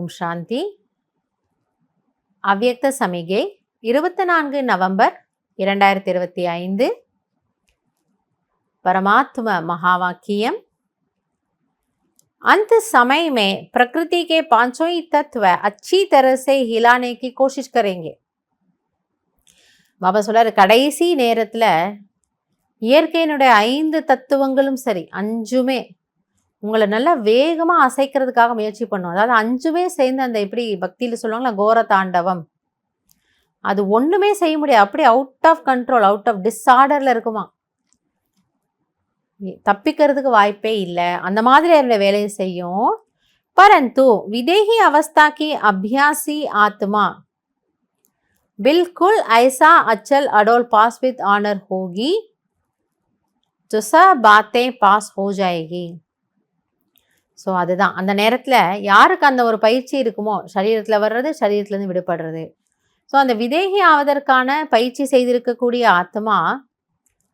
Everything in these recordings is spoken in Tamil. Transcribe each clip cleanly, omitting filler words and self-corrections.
ஓம் சாந்தி. அவ்யக்த சமிகை 24 नवंबर 2025. परमात्मा महावाक्यम। अंत समय में प्रकृति के पांचों ही तत्व अच्छी तरह से हिलाने की कोशिश करेंगे. பாபா சொல்றாரு, கடைசி நேரத்துல இயற்கையினுடைய 5 தத்துவங்களும் சரி, 5மே உங்களை நல்லா வேகமா அசைக்கிறதுக்காக முயற்சி பண்ணும். அதாவது 5மே சேர்ந்து அந்த எப்படி பக்தியில சொல்லுவாங்களா, கோர தாண்டவம், அது ஒண்ணுமே செய்ய முடியாது. அப்படி out of control, out of டிஸார்டர்ல இருக்குமா, தப்பிக்கிறதுக்கு வாய்ப்பே இல்லை. அந்த மாதிரி அவருடைய வேலையை செய்யும். परंतु विदेही अवस्था की अभ्यासी आत्मा बिल्कुल ऐसा अचल अडोल पास विद ऑनर होगी जो सब बातें पास हो जाएगी. ஸோ அதுதான் அந்த நேரத்தில் யாருக்கு அந்த ஒரு பயிற்சி இருக்குமோ, சரீரத்தில் வர்றது, சரீரத்துலேருந்து விடுபடுறது. ஸோ அந்த விதேகி ஆவதற்கான பயிற்சி செய்திருக்கக்கூடிய ஆத்மா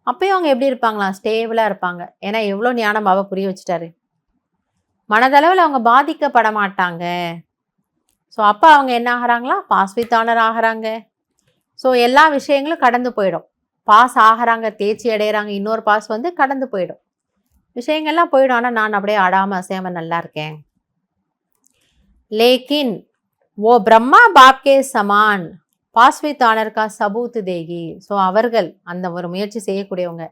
அப்பயும் அவங்க எப்படி இருப்பாங்களா, ஸ்டேபிளாக இருப்பாங்க. ஏன்னா எவ்வளோ ஞானம் பாபா புரிய வச்சுட்டாரு. மனதளவில் அவங்க பாதிக்கப்பட மாட்டாங்க. ஸோ அப்போ அவங்க என்ன ஆகிறாங்களா, பாஸ் வித் ஆனர் ஆகிறாங்க. ஸோ எல்லா விஷயங்களும் கடந்து போயிடும். பாஸ் ஆகிறாங்க, தேர்ச்சி அடைகிறாங்க, இன்னொரு பாஸ் வந்து கடந்து போயிடும், விஷயங்கள்லாம் போயிடும். ஆனால் நான் அப்படியே ஆடாமல் அசையாமல் நல்லா இருக்கேன். லேக்கின் ஓ பிரம்மா பாப் கே சமான் பாஸ் வித் ஆனர் கா சபூத் தேகி. ஸோ அவர்கள் அந்த ஒரு முயற்சி செய்யக்கூடியவங்க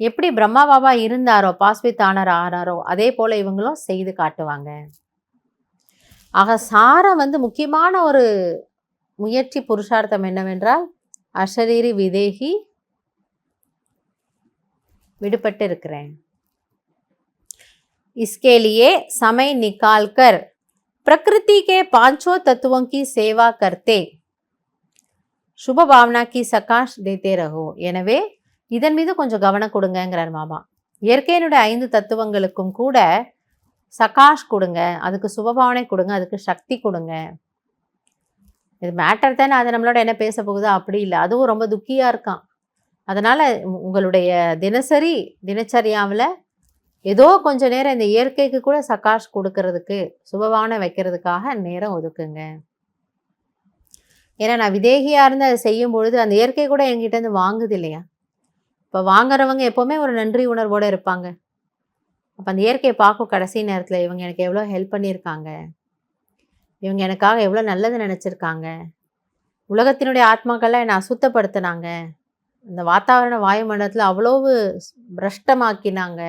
எப்படி பிரம்மா பாபா இருந்தாரோ, பாஸ் வித் ஆனர் ஆகிறாரோ, அதே போல் இவங்களும் செய்து காட்டுவாங்க. ஆக சாரம் வந்து முக்கியமான ஒரு முயற்சி புருஷார்த்தம் என்னவென்றால், அஷரீரி விதேகி விடுபட்டு இருக்கிறேன். इसके लिए समय निकाल कर प्रकृति के पांचों तत्वों की सेवा करते शुभ भावना की सकाश देते रहो. எனவே இதன் மீது கொஞ்சம் கவனம் கொடுங்கிறார் மாமா. இயற்கையினுடைய 5 தத்துவங்களுக்கும் கூட சகாஷ் கொடுங்க, அதுக்கு சுபபாவனை கொடுங்க, அதுக்கு சக்தி கொடுங்க. இது மேட்டர் தானே, அது நம்மளோட என்ன பேச போகுதோ அப்படி இல்லை. அதுவும் ரொம்ப துக்கியாக இருக்கான். அதனால் உங்களுடைய தினச்சரியாவில் ஏதோ கொஞ்சம் நேரம் இந்த இயற்கைக்கு கூட சகாஷ் கொடுக்கறதுக்கு, சுபபாவனை வைக்கிறதுக்காக நேரம் ஒதுக்குங்க. ஏன்னா நான் விதேகியாக இருந்து அதை செய்யும் பொழுது அந்த இயற்கை கூட என்கிட்டேருந்து வாங்குது இல்லையா. இப்போ வாங்குறவங்க எப்போவுமே ஒரு நன்றி உணர்வோடு இருப்பாங்க. அப்போ அந்த இயற்கையை பார்க்கும் கடைசி நேரத்தில், இவங்க எனக்கு எவ்வளோ ஹெல்ப் பண்ணியிருக்காங்க, இவங்க எனக்காக எவ்வளோ நல்லது நினச்சிருக்காங்க, உலகத்தினுடைய ஆத்மாக்கள்லாம் என்னை அசுத்தப்படுத்தினாங்க, இந்த வாத்தாவரண வாயுமண்டலத்தில் அவ்வளவு பிரஷ்டமாக்கினாங்க.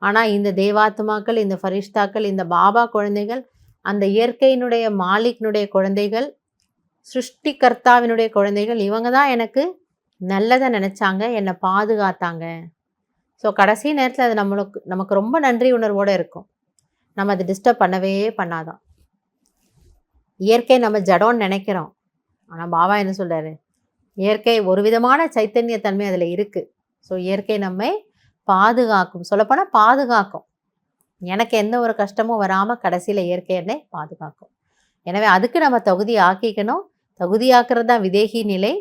ஆனால் இந்த தேவாத்மாக்கள், இந்த ஃபரிஷ்தாக்கள், இந்த பாபா குழந்தைகள், அந்த இயற்கையினுடைய மாலிக்னுடைய குழந்தைகள், சிருஷ்டிகர்த்தாவினுடைய குழந்தைகள், இவங்க தான் எனக்கு நல்லதை நினச்சாங்க, என்னை பாதுகாத்தாங்க. ஸோ கடைசி நேரத்தில் அது நமக்கு ரொம்ப நன்றி உணர்வோடு இருக்கும். நம்ம அதை டிஸ்டர்ப் பண்ணவே பண்ணாதான். இயற்கை நம்ம ஜடோன்னு நினைக்கிறோம். ஆனால் பாபா என்ன சொல்கிறாரு, இயற்கை ஒரு விதமான சைத்தன்யத்தன்மை அதில் இருக்குது. ஸோ இயற்கை நம்மை பாதுகாக்கும், சொல்லப்போனால் பாதுகாக்கும். எனக்கு எந்த ஒரு கஷ்டமும் வராமல் கடைசியில் இயற்கை என்னை பாதுகாக்கும். எனவே அதுக்கு நம்ம தகுதி ஆக்கிக்கணும். தகுதியாக்குறது தான் விதேகி நிலை.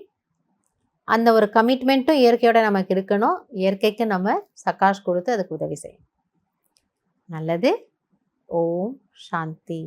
அந்த ஒரு கமிட்மெண்ட்டும் இயற்கையோட நமக்கு இருக்கணும். இயற்கைக்கு நம்ம சகாஷ் கொடுத்து அதுக்கு உதவி செய்யணும். நல்லது. ஓம் சாந்தி.